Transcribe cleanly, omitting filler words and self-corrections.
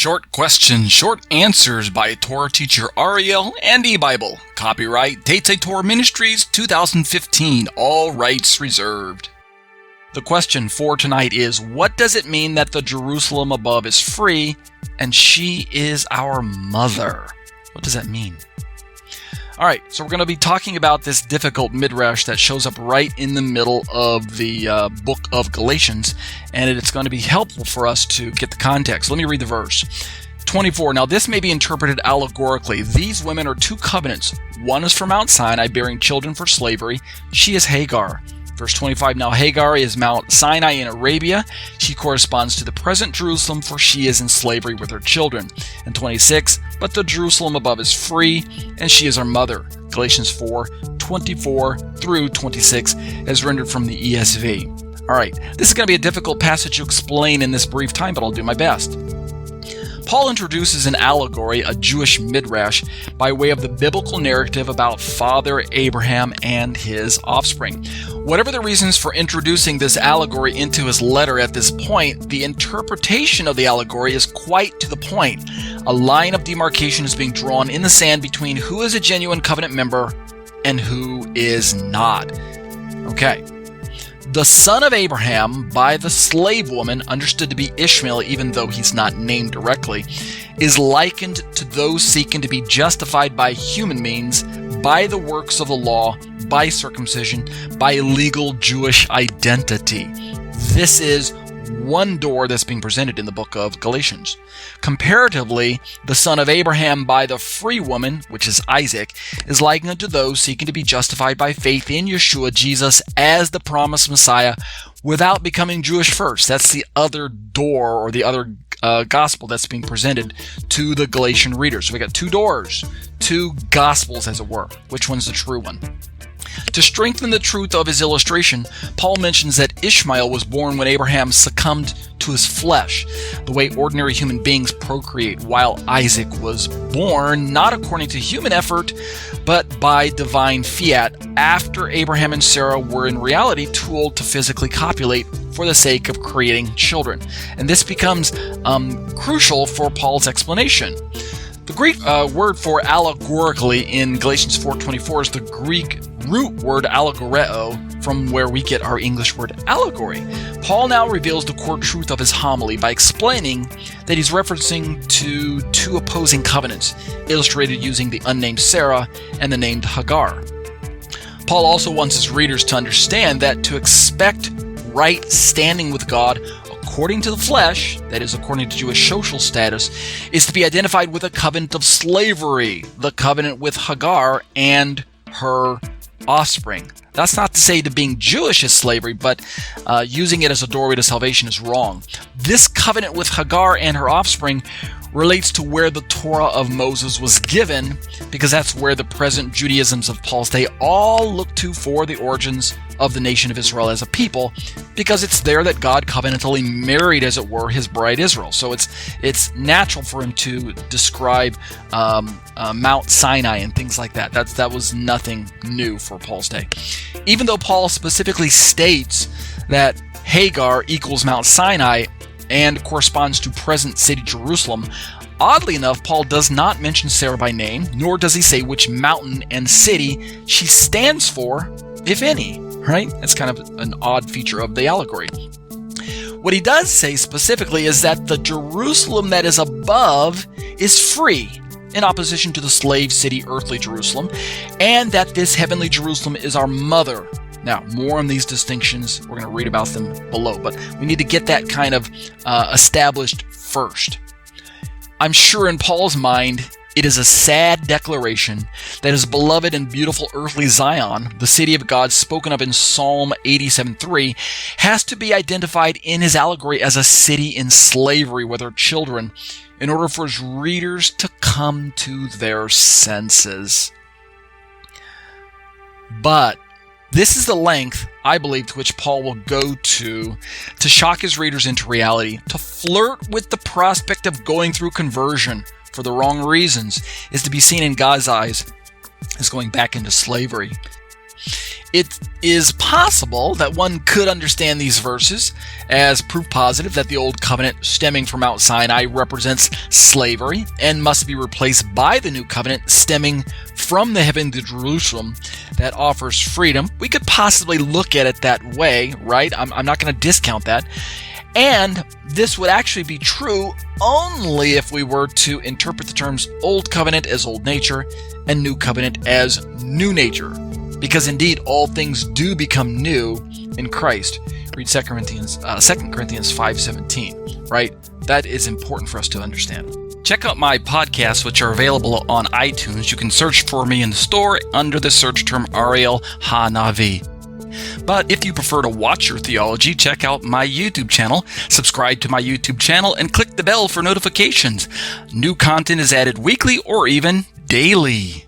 Short questions, short answers by Torah teacher Ariel and eBible. Copyright Dates Torah Ministries 2015. All rights reserved. The question for tonight is, what does it mean that the Jerusalem above is free and she is our mother? What does that mean? All right, so we're going to be talking about this difficult midrash that shows up right in the middle of the book of Galatians, and it's going to be helpful for us to get the context. Let me read the verse. 24, now this may be interpreted allegorically. These women are two covenants. One is from Mount Sinai, bearing children for slavery. She is Hagar. Verse 25, now Hagar is Mount Sinai in Arabia. She corresponds to the present Jerusalem, for she is in slavery with her children. And 26, but the Jerusalem above is free, and she is our mother. Galatians 4, 24 through 26, as rendered from the ESV. All right, this is going to be a difficult passage to explain in this brief time, but I'll do my best. Paul introduces an allegory, a Jewish midrash, by way of the biblical narrative about Father Abraham and his offspring. Whatever the reasons for introducing this allegory into his letter at this point, the interpretation of the allegory is quite to the point. A line of demarcation is being drawn in the sand between who is a genuine covenant member and who is not. Okay. The son of Abraham by the slave woman, understood to be Ishmael even though he's not named directly, is likened to those seeking to be justified by human means, by the works of the law, by circumcision, by legal Jewish identity. This is one door that's being presented in the book of Galatians. Comparatively, the son of Abraham by the free woman, which is Isaac, is likened to those seeking to be justified by faith in Yeshua, Jesus, as the promised Messiah, without becoming Jewish first. That's the other door, or the other gospel that's being presented to the Galatian readers. So we got two doors, two gospels, as it were. Which one's the true one? To strengthen the truth of his illustration, Paul mentions that Ishmael was born when Abraham succumbed to his flesh, the way ordinary human beings procreate, while Isaac was born not according to human effort, but by divine fiat, after Abraham and Sarah were in reality too old to physically copulate for the sake of creating children. And this becomes crucial for Paul's explanation. The Greek word for allegorically in Galatians 4:24 is the Greek root word allegoreo, from where we get our English word allegory. Paul now reveals the core truth of his homily by explaining that he's referencing to two opposing covenants, illustrated using the unnamed Sarah and the named Hagar. Paul also wants his readers to understand that to expect right standing with God according to the flesh, that is, according to Jewish social status, is to be identified with a covenant of slavery, the covenant with Hagar and her offspring. That's not to say that being Jewish is slavery, but using it as a doorway to salvation is wrong. This covenant with Hagar and her offspring relates to where the Torah of Moses was given, because that's where the present Judaisms of Paul's day all look to for the origins of the nation of Israel as a people, because it's there that God covenantally married, as it were, his bride Israel. So it's natural for him to describe Mount Sinai and things like that. That was nothing new for Paul's day. Even though Paul specifically states that Hagar equals Mount Sinai and corresponds to present city Jerusalem, oddly enough, Paul does not mention Sarah by name, nor does he say which mountain and city she stands for, if any, right? That's kind of an odd feature of the allegory. What he does say specifically is that the Jerusalem that is above is free, in opposition to the slave city earthly Jerusalem, and that this heavenly Jerusalem is our mother. Now, more on these distinctions, we're going to read about them below, but we need to get that kind of established first. I'm sure in Paul's mind, it is a sad declaration that his beloved and beautiful earthly Zion, the city of God spoken of in Psalm 87:3, has to be identified in his allegory as a city in slavery with her children in order for his readers to come to their senses. But this is the length, I believe, to which Paul will go to shock his readers into reality, to flirt with the prospect of going through conversion for the wrong reasons, is to be seen in God's eyes as going back into slavery. It is possible that one could understand these verses as proof positive that the Old Covenant stemming from Mount Sinai represents slavery and must be replaced by the New Covenant stemming from the heaven to Jerusalem that offers freedom. We could possibly look at it that way, right? I'm not going to discount that. And this would actually be true only if we were to interpret the terms Old Covenant as old nature and New Covenant as new nature. Because indeed, all things do become new in Christ. Read 2 Corinthians 5:17, right? That is important for us to understand. Check out my podcasts, which are available on iTunes. You can search for me in the store under the search term Ariel Hanavi. But if you prefer to watch your theology, check out my YouTube channel, subscribe to my YouTube channel, and click the bell for notifications. New content is added weekly or even daily.